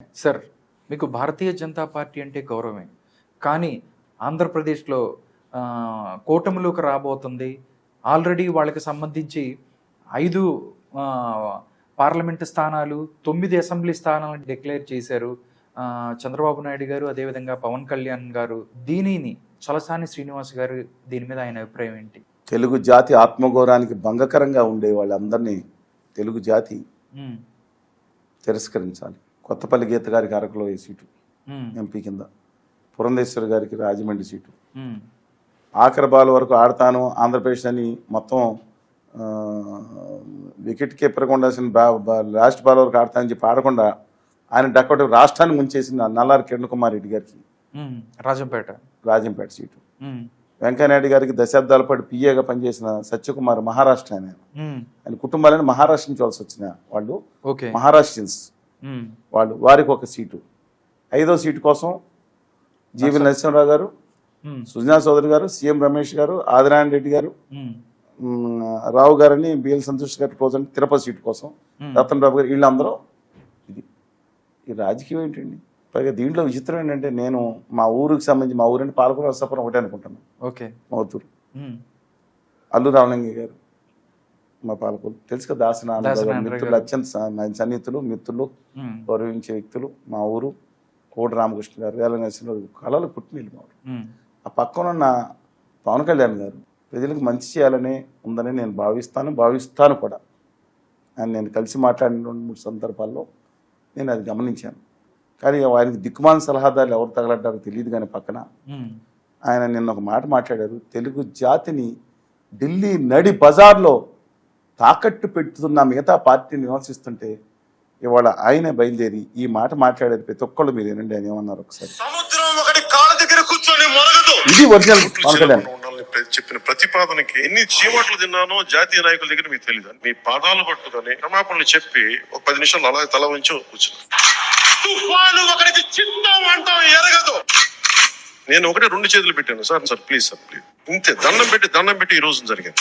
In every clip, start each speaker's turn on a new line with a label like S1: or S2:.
S1: Sir, మీకు Bharatiya Janata party అంటే గౌరవమే. కానీ ఆంధ్రప్రదేశ్‌లో కూటమిలోకి రాబోతుంది. ఆల్రెడీ వాళ్ళకి సంబంధించి 5 పార్లమెంటు స్థానాలు, 9 అసెంబ్లీ స్థానాలను డిక్లేర్ చేశారు. చంద్రబాబు నాయుడు గారు, అదేవిధంగా పవన్ కళ్యాణ్ గారు. దీనిని చలసాని శ్రీనివాస్ గారు దీని మీద ఆయన అభిప్రాయం ఏంటి?
S2: తెలుగు జాతి ఆత్మగౌరవానికి భంగకరంగా ఉండే వాళ్ళందరినీ తెలుగు జాతి తిరస్కరించాలి. కొత్తపల్లి గీత గారికి అరకులో ఏ సీటు ఎంపీ కింద, పురంధేశ్వర్ గారికి రాజమండ్రి సీటు, ఆఖరి బాల్ వరకు ఆడతాను ఆంధ్రప్రదేశ్ అని మొత్తం వికెట్ కీపర్గా ఉండాల్సిన లాస్ట్ బాల్ వరకు ఆడతానని చెప్పి ఆడకుండా ఆయన డక్కటి రాష్ట్రాన్ని ముంచేసిన నల్లారి కిరణ్ కుమార్ రెడ్డి గారికి రాజంపేట సీటు, వెంకయ్యనాయుడు గారికి దశాబ్దాల పాటు పిఏగా పనిచేసిన సత్యకుమార్ మహారాష్ట్ర ఆయన కుటుంబాలను మహారాష్ట్ర నుంచి వలస వచ్చిన వాళ్ళు, మహారాష్ట్రియన్స్ వాళ్ళు, వారికి ఒక సీటు. 5వ సీటు కోసం జీవి నరసింహరావు గారు, సుజనా చౌదరి గారు, సీఎం రమేష్ గారు, ఆదినారాయణ రెడ్డి గారు, రావు గారని బిఎల్ సంతోష్ గారి క్లోజ్ తిరుపతి సీటు కోసం రతన్ బాబు గారు, వీళ్ళందరూ. ఇది ఈ రాజకీయం ఏంటండి? పైగా దీంట్లో విచిత్రం ఏంటంటే, నేను మా ఊరికి సంబంధించి, మా ఊరంటే పాలకుల నరసాపురం ఒకటే అనుకుంటాను, మౌతూరు. అల్లు రామలింగ గారు మా పాలకులు తెలుసు కదా, దాసనారాయణ మిత్రులు, అత్యంత సన్నిహితులు, మిత్రులు, గౌరవించే వ్యక్తులు. మా ఊరు కోటి రామకృష్ణ గారు, వేలంగేశ్వర కళలు పుట్టినీళ్ళు మా ఊరు. ఆ పక్కన ఉన్న పవన్ కళ్యాణ్ గారు ప్రజలకు మంచి చేయాలని ఉందని నేను భావిస్తాను కూడా. అని నేను కలిసి మాట్లాడిన 2-3 సందర్భాల్లో నేను అది గమనించాను. కానీ ఆయనకి దిక్కుమాన సలహాదారులు ఎవరు తగలడ్డారో తెలియదు. కానీ పక్కన ఆయన నిన్న ఒక మాట మాట్లాడారు, తెలుగు జాతిని ఢిల్లీ నడి బజార్లో తాకట్టు పెట్టుతున్న మిగతా పార్టీని విమర్శిస్తుంటే ఇవాళ ఆయనే బయలుదేరి ఈ మాట మాట్లాడేది ప్రతి ఒక్కళ్ళు మీరు ఏనండి ఆయన ఏమన్నారు ఒకసారి. ఇది ఒరిజినల్ పవన్ కళ్యాణ్
S3: చెప్పిన ప్రతిపాదనకి ఎన్ని చీమట్లు తిన్నానో జాతీయ నాయకుల దగ్గర మీకు తెలియదు. మీ పాదాలు పట్టుకొని క్షమాపణలు చెప్పి ఒక 10 నిమిషాలు అలా తల వంచి కూర్చున్నాను. నేను 2 చేతులు పెట్టాను. సార్ ప్లీజ్ సార్ ప్లీజ్, ఇంతే దండం పెట్టి ఈ రోజు జరిగింది.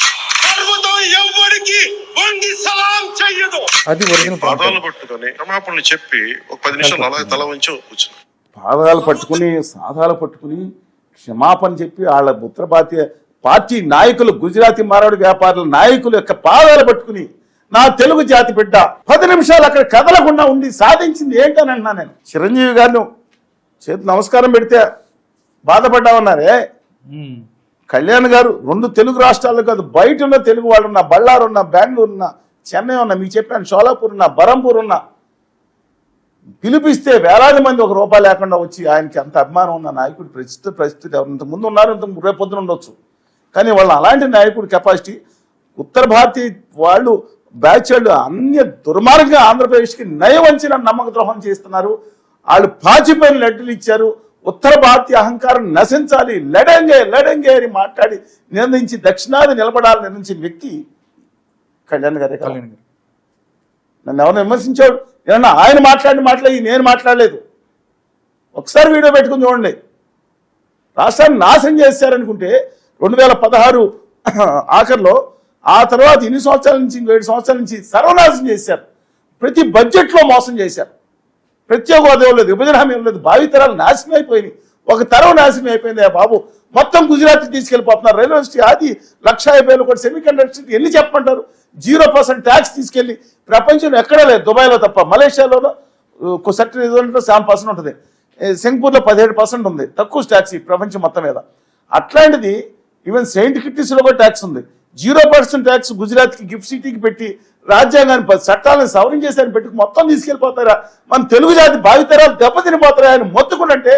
S3: పాదాలు పట్టుకొని క్షమాపణలు చెప్పి ఒక 10 నిమిషాలు అలా తల వంచి కూర్చున్నాను.
S2: పాదాలు పట్టుకుని సాధాలు పట్టుకుని క్షమాపణ చెప్పి వాళ్ళ ఉత్తర భారతీయ పార్టీ నాయకులు, గుజరాతీ మారవాడి వ్యాపారుల నాయకుల యొక్క పాదాలు పట్టుకుని నా తెలుగు జాతి బిడ్డ 10 నిమిషాలు అక్కడ కదలకుండా ఉండి సాధించింది ఏంటని అంటున్నా నేను. చిరంజీవి గారిని చేతి నమస్కారం పెడితే బాధపడ్డామన్నారే. కళ్యాణ్ గారు 2 తెలుగు రాష్ట్రాల్లో కాదు, బయట ఉన్న తెలుగు వాళ్ళు ఉన్న, బళ్ళారు ఉన్న, బెంగళూరు ఉన్న, చెన్నై ఉన్న, మీకు చెప్పాను షోలాపూర్ ఉన్న, బరంపూర్ ఉన్న, పిలిపిస్తే వేలాది మంది ₹1 లేకుండా వచ్చి ఆయనకి అంత అభిమానం ఉన్న నాయకుడు పరిస్థితి ఎవరింత ముందు ఉన్నారు, ఇంత రేపు పొద్దున ఉండొచ్చు. కానీ వాళ్ళు అలాంటి నాయకుడు కెపాసిటీ ఉత్తర భారతీయ వాళ్ళు బ్యాచ్ వాళ్ళు అన్ని దుర్మార్గంగా ఆంధ్రప్రదేశ్కి నయవంచిన నమ్మక ద్రోహం చేస్తున్నారు. వాళ్ళు పాచిపోయిన లెటర్లు ఇచ్చారు. ఉత్తర భారతీయ అహంకారం నశించాలి, లడంగే అని మాట్లాడి నిర్ణయించి దక్షిణాది నిలబడాలని నిర్ణయించిన వ్యక్తి కళ్యాణ్ గారే. నన్ను ఎవరిని విమర్శించాడు ఏమన్నా? ఆయన మాట్లాడి నేను మాట్లాడలేదు. ఒకసారి వీడియో పెట్టుకుని చూడండి. రాష్ట్రాన్ని నాశనం చేశారనుకుంటే 2016 ఆఖరిలో, ఆ తర్వాత 7 సంవత్సరాల నుంచి సర్వనాశనం చేశారు. ప్రతి బడ్జెట్లో మోసం చేశారు. ప్రత్యేక హోదా ఇవ్వలేదు, విభజన హామీ ఇవ్వలేదు. భావితరాలు నాశనం అయిపోయినాయి. ఒక తరం నాశనం అయిపోయింది. బాబు మొత్తం గుజరాత్కి తీసుకెళ్ళిపోతున్నారు. రైల్వే స్టేషన్ అది 1,50,000 కోటి, సెమీ కండక్టర్ ఎన్ని చెప్పమంటారు? 0% ట్యాక్స్ తీసుకెళ్ళి ప్రపంచంలో ఎక్కడా లేదు, దుబాయ్లో తప్ప. మలేషియాలో సర్టన్ రిజల్ట్లో 7% ఉంటుంది, సింగపూర్లో 17% ఉంది, తక్కువ ట్యాక్స్ ప్రపంచం మొత్తం మీద. అట్లాంటిది ఈవెన్ సెయింట్ కిట్టీస్లో కూడా ట్యాక్స్ ఉంది. 0% ట్యాక్స్ గుజరాత్కి గిఫ్ట్ సిటీకి పెట్టి రాజ్యాంగాన్ని చట్టాలను సవరించేసారని పెట్టుకు మొత్తం తీసుకెళ్ళిపోతారా? మన తెలుగు జాతి భావితరాలు దెబ్బతినిపోతారా? ఆయన మొత్తుకునంటే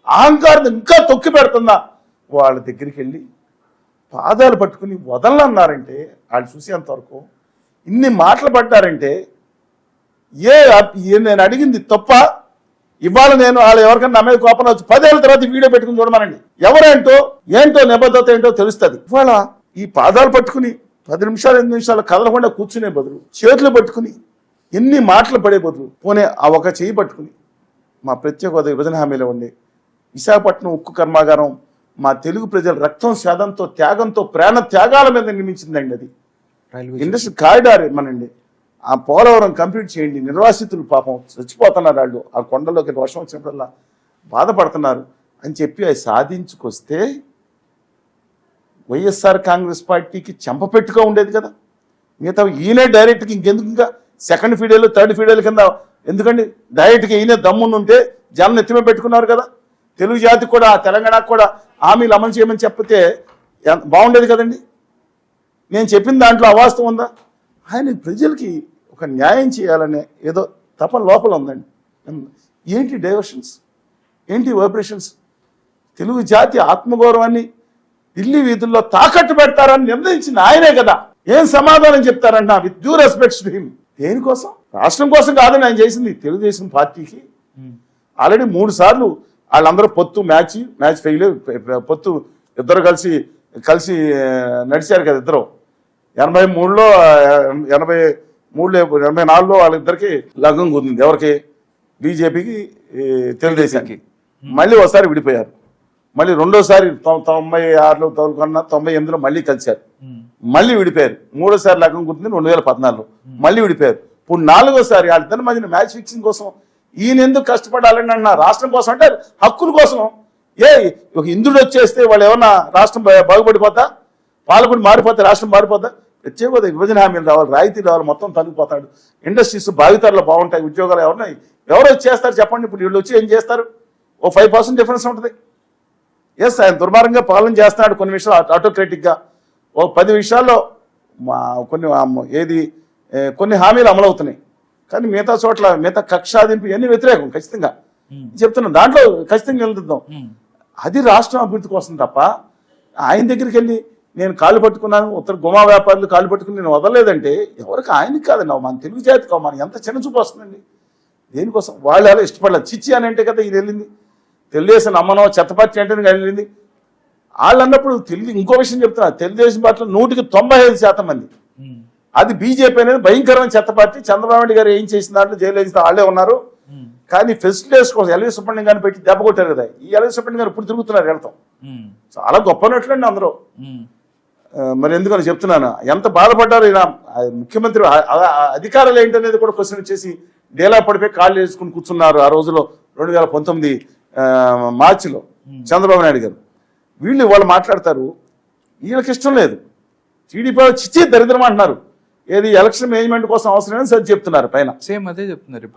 S2: అహంకారం ఇంకా తొక్కి పెడుతుందా? వాళ్ళ దగ్గరికి వెళ్ళి పాదాలు పట్టుకుని వదలన్నారంటే, వాళ్ళు చూసేంతవరకు ఇన్ని మాటలు పడ్డారంటే నేను అడిగింది తప్ప. ఇవాళ నేను వాళ్ళు ఎవరికైనా నా మీద కోపం వచ్చి 10 ఏళ్ళ తర్వాత వీడియో పెట్టుకుని చూడమనండి. ఏంటో నిబద్ధత ఏంటో తెలుస్తుంది. ఇవాళ ఈ పాదాలు పట్టుకుని 10 నిమిషాలు 8 నిమిషాలు కదలకుండా కూర్చునే బదులు, చేతులు పట్టుకుని ఎన్ని మాటలు పడే బదులు, పోనీ ఆ ఒక చేయి పట్టుకుని మా ప్రత్యేక హోదా విభజన హామీలో ఉండే విశాఖపట్నం ఉక్కు కర్మాగారం మా తెలుగు ప్రజల రక్తం, శాదంతో, త్యాగంతో, ప్రాణ త్యాగాల మీద నిర్మించిందండి. అది ఇండస్ట్రీ కారిడార్ మనండి. ఆ పోలవరం కంప్లీట్ చేయండి, నిర్వాసితులు పాపం చచ్చిపోతున్నారు, వాళ్ళు ఆ కొండలోకి వర్షం వచ్చినప్పుడల్లా బాధపడుతున్నారు అని చెప్పి అది సాధించుకొస్తే వైఎస్ఆర్ కాంగ్రెస్ పార్టీకి చెంపపెట్టుగా ఉండేది కదా. మిగతా ఈయనే డైరెక్ట్గా ఇంకెందుకు ఇంకా సెకండ్ ఫీడేలు థర్డ్ ఫీడేలు కింద ఎందుకండి, డైరెక్ట్గా ఈయనే దమ్మును ఉంటే జనం ఎత్తిమే పెట్టుకున్నారు కదా. తెలుగు జాతికి కూడా తెలంగాణకు కూడా హామీలు అమలు చేయమని చెప్తే బాగుండేది కదండి. నేను చెప్పిన దాంట్లో అవాస్తవం ఉందా? ఆయన ప్రజలకి ఒక న్యాయం చేయాలనే ఏదో తపన లోపల ఉందండి. ఏంటి డైవర్షన్స్, ఏంటి వైబ్రేషన్స్? తెలుగు జాతి ఆత్మగౌరవాన్ని ఢిల్లీ వీధుల్లో తాకట్టు పెడతారని నిర్ణయించిన ఆయనే కదా. ఏం సమాధానం చెప్తారంట with due respects to him? దేనికోసం? రాష్ట్రం కోసం కాదని ఆయన చేసింది తెలుగుదేశం పార్టీకి. ఆల్రెడీ 3 సార్లు వాళ్ళందరూ పొత్తు మ్యాచ్ ఫెయిల్, పొత్తు ఇద్దరు కలిసి నడిచారు కదా ఇద్దరు. 83లో 84లో వాళ్ళిద్దరికి లగ్గం కుదిరింది. ఎవరికి? బీజేపీకి తెలుగుదేశానికి. మళ్ళీ ఒకసారి విడిపోయారు. మళ్ళీ రెండోసారి 96లో తోలుకున్న 98లో మళ్ళీ కలిశారు, మళ్ళీ విడిపోయారు. మూడోసారి లగ్గం కుదిరింది 2014లో, మళ్ళీ విడిపోయారు. ఇప్పుడు 4వసారి వాళ్ళిద్దరి మధ్యన మ్యాచ్ ఫిక్సింగ్ కోసం ఈయన ఎందుకు కష్టపడాలని అన్న రాష్ట్రం కోసం అంటే హక్కుల కోసం. ఒక ఇంద్రుడు వచ్చేస్తే వాళ్ళు ఏమన్నా రాష్ట్రం బాగుపడిపోతా, పాలకుడు మారిపోతే రాష్ట్రం మారిపోతా? ప్రత్యేక విభజన హామీలు రావాలి, రాయితీ రావాలి, మొత్తం తగ్గిపోతాడు. ఇండస్ట్రీస్ భావితరాలు బాగుంటాయి, ఉద్యోగాలు ఎవరు చేస్తారు చెప్పండి? ఇప్పుడు వీళ్ళు వచ్చి ఏం చేస్తారు? ఓ 5% డిఫరెన్స్ ఉంటుంది. ఎస్, ఆయన దుర్మార్గంగా పాలన చేస్తున్నాడు కొన్ని విషయాలు, ఆటోక్రేటిక్గా. ఓ 10 విషయాల్లో కొన్ని హామీలు అమలవుతున్నాయి, కానీ మిగతా చోట్ల మిగతా కక్షాదింపు ఇవన్నీ వ్యతిరేకం. ఖచ్చితంగా చెప్తున్నాం, దాంట్లో ఖచ్చితంగా నిలదిద్దాం. అది రాష్ట్రం అభివృద్ధి కోసం తప్ప ఆయన దగ్గరికి వెళ్ళి నేను కాళ్ళు పట్టుకున్నాను, ఉత్తర గుమా వ్యాపారులు కాళ్ళు పట్టుకుని నేను వదలలేదంటే ఎవరికి? ఆయనకి కాదండి, మన తెలుగు జాతి కావు. మన ఎంత చిన్న చూపు వస్తుందండి దేనికోసం? వాళ్ళు ఎలా ఇష్టపడలేదు. చిచ్చి అని అంటే కదా ఇది వెళ్ళింది. తెలుగుదేశం అమ్మనో చెత్తపచ్చి అంటే వెళ్ళింది. వాళ్ళు అన్నప్పుడు ఇంకో విషయం చెప్తున్నా, తెలుగుదేశం పార్టీలో 95% మంది, అది బీజేపీ అనేది భయంకరమైన చెత్త పార్టీ. చంద్రబాబు నాయుడు గారు ఏం చేసిన దాంట్లో జైలు వేస్తే వాళ్ళే ఉన్నారు. కానీ ఫెసిలిటీస్ కోసం ఎల్వి సుబ్రహ్మణ్యం గారిని పెట్టి దెబ్బ కొట్టారు కదా. ఈ ఎల్వి సుబ్రహ్మణ్యం గారు ఇప్పుడు తిరుగుతున్నారు, వెళ్తాం. చాలా గొప్పనట్లండి అందరూ. మరి ఎందుకని చెప్తున్నాను, ఎంత బాధపడ్డారు ఇలా ముఖ్యమంత్రి. అధికారులు ఏంటనేది కూడా క్వశ్చన్ వచ్చేసి డేలా పడిపోయి కాళ్ళు వేసుకుని కూర్చున్నారు ఆ రోజులో 2019 మార్చిలో చంద్రబాబు నాయుడు గారు. వాళ్ళు మాట్లాడతారు, వీళ్ళకి ఇష్టం లేదు. టీడీపీ చిచ్చి దరిద్రం అంటున్నారు. ఏది ఎలక్షన్ మేనేజ్మెంట్ కోసం అవసరమని సరి చెప్తున్నారు పైన.
S1: సేమ్ అదే చెప్తున్నారు.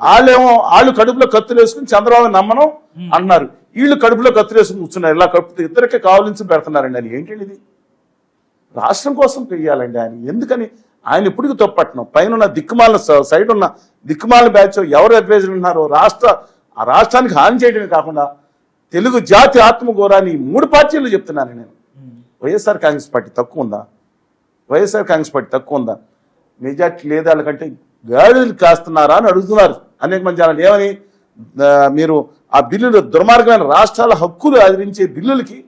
S2: వాళ్ళు కడుపులో కత్తులు వేసుకుని చంద్రబాబు నమ్మను అంటున్నారు, వీళ్ళు కడుపులో కత్తులు వేసుకుని కూర్చున్నారు. ఇలా కడుపు ఇద్దరికి కావాలించి పెడుతున్నారండి. అని ఏంటండి ఇది? రాష్ట్రం కోసం పెయ్యాలండి ఆయన. ఎందుకని ఆయన ఇప్పటికీ తప్పట్టడం? పైన ఉన్న దిక్కుమాల సైడ్ ఉన్న దిక్కుమాల బ్యాచ్ ఎవరు అడ్వైజర్ ఉన్నారో ఆ రాష్ట్రానికి హాని చేయడమే కాకుండా తెలుగు జాతి ఆత్మగౌరవాన్ని 3 పార్టీలు చెప్తున్నాను నేను. వైఎస్ఆర్ కాంగ్రెస్ పార్టీ తక్కువ ఉందా? వైఎస్ఆర్ కాంగ్రెస్ పార్టీ తక్కువ ఉందా? మెజార్టీ లేదా? వాళ్ళకంటే గాడులు కాస్తున్నారా అని అడుగుతున్నారు అనేక మంది జనాలు. ఏమని? మీరు ఆ బిల్లులు దుర్మార్గమైన రాష్ట్రాల హక్కులు ఆదరించే బిల్లులకి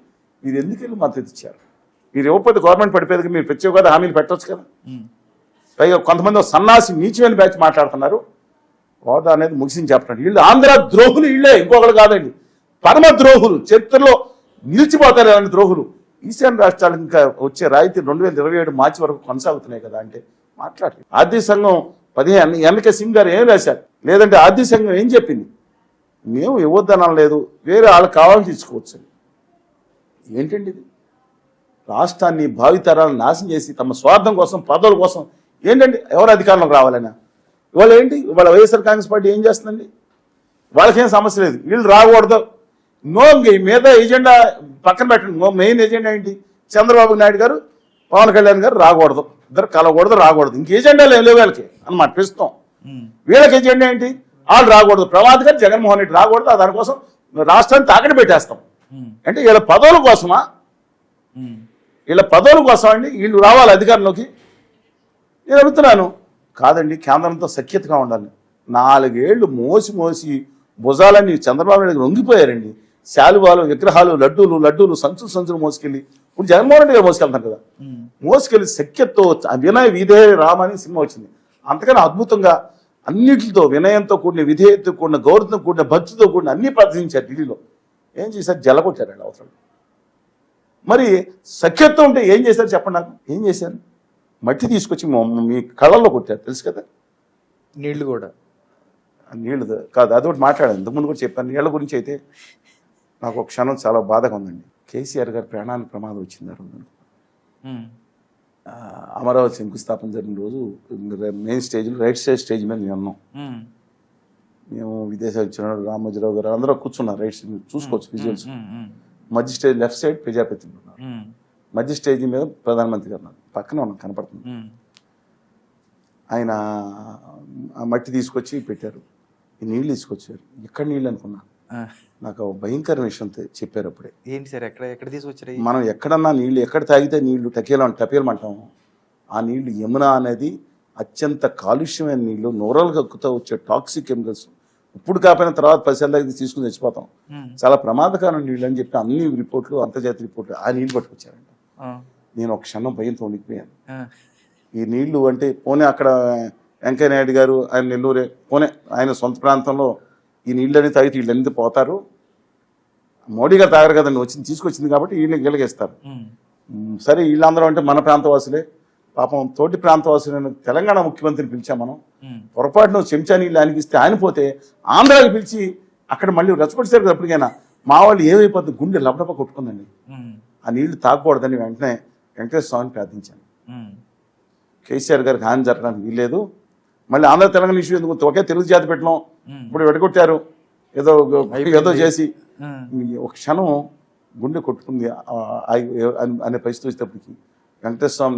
S2: మీరు ఎందుకు వెళ్ళి మద్దతు ఇచ్చారు? మీరు ఇవ్వకపోతే గవర్నమెంట్ పడిపోయేది. మీరు ప్రత్యేక కదా హామీలు పెట్టవచ్చు కదా. పైగా కొంతమంది సన్నాసి నీచమైన బ్యాచ్ మాట్లాడుతున్నారు. హోదా అనేది ముగిసింది చెప్పండి. వీళ్ళు ఆంధ్ర ద్రోహులు, వీళ్ళే, ఇంకొకరు కాదండి. పరమ ద్రోహులు, చరిత్రలో నిలిచిపోతారు అలాంటి ద్రోహులు. ఈశాన్య రాష్ట్రాలకు ఇంకా వచ్చే రాయితీ 2027 మార్చి వరకు కొనసాగుతున్నాయి కదా అంటే మాట్లాడారు. ఆర్థిక సంఘం 15 ఎన్నిక సింగ్ గారు ఏం రాశారు? లేదంటే ఆర్థిక సంఘం ఏం చెప్పింది? మేము ఇవ్వద్దనం లేదు, వేరే వాళ్ళకి కావాలని తీసుకోవచ్చు. ఏంటండి ఇది? రాష్ట్రాన్ని భావితరాలను నాశనం చేసి తమ స్వార్థం కోసం, పదవుల కోసం ఏంటండి ఎవరు అధికారంలోకి రావాలన్నా? ఇవాళ ఏంటి? ఇవాళ వైఎస్ఆర్ కాంగ్రెస్ పార్టీ ఏం చేస్తుందండి? వాళ్ళకేం సమస్య లేదు, వీళ్ళు రాకూడదు. మీద ఎజెండా పక్కన పెట్టండి. మెయిన్ ఎజెండా ఏంటి? చంద్రబాబు నాయుడు గారు, పవన్ కళ్యాణ్ గారు రాకూడదు, ఇద్దరు కలవకూడదు, రాకూడదు. ఇంక ఎజెండాలు ఏం లేవు వీళ్ళకి అన్నమాట ప్రస్తుతం. వీళ్ళకి ఎజెండా ఏంటి? వాళ్ళు రాకూడదు. ప్రమాద్ గారు, జగన్మోహన్ రెడ్డి రాకూడదు. దానికోసం రాష్ట్రాన్ని తాకట్టు పెట్టేస్తాం అంటే వీళ్ళ పదవుల కోసమా? వీళ్ళ పదవుల కోసం అండి వీళ్ళు రావాలి అధికారంలోకి? నేను అడుగుతున్నాను. కాదండి, కేంద్రంతో సఖ్యతగా ఉండాలి. 4 ఏళ్లు మోసి భుజాలన్నీ చంద్రబాబు నాయుడు వంగిపోయారండి. శాలువాలు, విగ్రహాలు, లడ్డూలు సంచులు మోసుకెళ్ళి ఇప్పుడు జగన్మోహన్ రెడ్డి గారు మోసుకెళ్తారు కదా. మోసుకెళ్ళి సఖ్యతతో వినయ విధేయ రామ అని సినిమా వచ్చింది. అంతకన్నా అద్భుతంగా అన్నిటితో వినయంతో కూడిన, విధేయతతో కూడిన, గౌరవంతో కూడిన, భక్తితో కూడిన అన్ని ప్రదర్శించారు. ఢిల్లీలో ఏం చేశారు? జలగొట్టారండి అవసరం. మరి సఖ్యత్వం ఉంటే ఏం చేశారు చెప్పండి నాకు? ఏం చేశారు? మట్టి తీసుకొచ్చి మీ కళ్ళల్లో కొట్టారు, తెలుసు కదా.
S1: నీళ్లు కూడా
S2: నీళ్ళు కాదు, అదొకటి మాట్లాడాను ఇంతకుముందు కూడా చెప్పాను. నీళ్ళ గురించి అయితే నాకు ఒక క్షణం చాలా బాధగా ఉందండి. కేసీఆర్ గారి ప్రాణానికి ప్రమాదం వచ్చింది ఆ రోజు.
S1: ఉమ్,
S2: అమరావతి శంకుస్థాపన జరిగిన రోజు మెయిన్ స్టేజ్లో రైట్ సైడ్ స్టేజ్ మీద నేను ఉన్నాం.
S1: ఉమ్,
S2: మేము విదేశాలు వచ్చిన రామోజీరావు గారు అందరూ కూర్చున్నారు రైట్ సైడ్, చూసుకోవచ్చు విజువల్స్.
S1: ఉమ్, ఉమ్,
S2: మధ్య స్టేజ్ లెఫ్ట్ సైడ్ ప్రజాపతిలు ఉన్నారు,
S1: ఉమ్,
S2: మధ్య స్టేజ్ మీద ప్రధానమంత్రి గారు ఉన్నారు, పక్కన ఉన్నాం కనపడుతుంది.
S1: ఉమ్,
S2: ఆయన ఆ మట్టి తీసుకొచ్చి పెట్టారు, ఈ నీళ్ళు తీసుకొచ్చారు. ఎక్కడ నీళ్ళు అనుకున్నా,
S1: ఆ,
S2: నాకు ఒక భయంకర విషయం చెప్పారు అప్పుడే.
S1: ఏంటి సార్ ఎక్కడ ఎక్కడ తీసుకొచ్చారు
S2: మనం ఎక్కడన్నా నీళ్ళు ఎక్కడ తాగితే నీళ్లు టపేలమంటాము, ఆ నీళ్లు యమునా అనేది అత్యంత కాలుష్యమైన నీళ్లు, నోరల్ కక్కుతో వచ్చే టాక్సిక్ కెమికల్స్. ఇప్పుడు కాకపోయిన తర్వాత 10 ఏళ్ళ దగ్గర తీసుకుని చచ్చిపోతాం, చాలా ప్రమాదకరమైన నీళ్ళు అని చెప్పి అన్ని రిపోర్ట్లు, అంతర్జాతీయ రిపోర్ట్లు ఆ నీళ్ళు పట్టుకొచ్చారంట. నేను ఒక క్షణం భయంతో వణికిపోయాను. ఈ నీళ్లు అంటే పోనీ అక్కడ వెంకయ్య నాయుడు గారు ఆయన నెల్లూరే, పోనీ ఆయన సొంత ప్రాంతంలో ఈ నీళ్ళని తాగితే వీళ్ళన్నీ పోతారు, మోడీ గారు తాగరు కదండి, తీసుకొచ్చింది కాబట్టి వీళ్ళకి ఇస్తారు. సరే వీళ్ళందరూ అంటే మన ప్రాంతవాసులే, పాపం తోటి ప్రాంతవాసులైన తెలంగాణ ముఖ్యమంత్రిని పిలిచాం మనం. పొరపాటున చెంచా నీళ్ళు ఆయనకి ఇస్తే ఆయన పోతే ఆంధ్రాకి పిలిచి అక్కడ మళ్ళీ రెచ్చగొట్టేశారు కదా. ఎప్పటికైనా మా వాళ్ళు ఏమైపోతుంది, గుండె లబడప కొట్టుకుందండి. ఆ నీళ్లు తాగకూడదని వెంటనే వెంకటేశ్వర స్వామిని ప్రార్థించాను. కేసీఆర్ గారికి హాని జరగడానికి వీల్లేదు, మళ్ళీ ఆంధ్ర తెలంగాణ ఇష్యూ ఎందుకు, ఒకే తెలుగు జాతి పెట్టడం, ఇప్పుడు వెడగొట్టారు ఏదో చేసి. ఒక క్షణం గుండె కొట్టుకుంది అనే పరిస్థితి వచ్చేటప్పటికి వెంకటేశ్వర స్వామి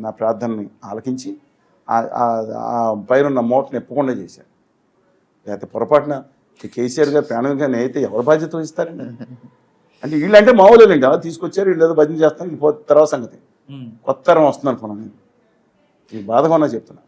S2: నా ప్రార్థనని ఆలకించి ఆ పైన ఉన్న మూటను ఎప్పకుండా చేశారు. లేకపోతే పొరపాటున కేసీఆర్ గారు ప్రాణంగా అయితే ఎవరు బాధ్యత వహిస్తారండి? అంటే వీళ్ళంటే మామూలేండి, అలా తీసుకొచ్చారు, వీళ్ళు ఏదో భజన చేస్తాను, వీళ్ళు తర్వాత సంగతి. కొత్త తరం వస్తుంది అనుకున్నాను నేను, ఈ బాధగా ఉన్నా చెప్తున్నా.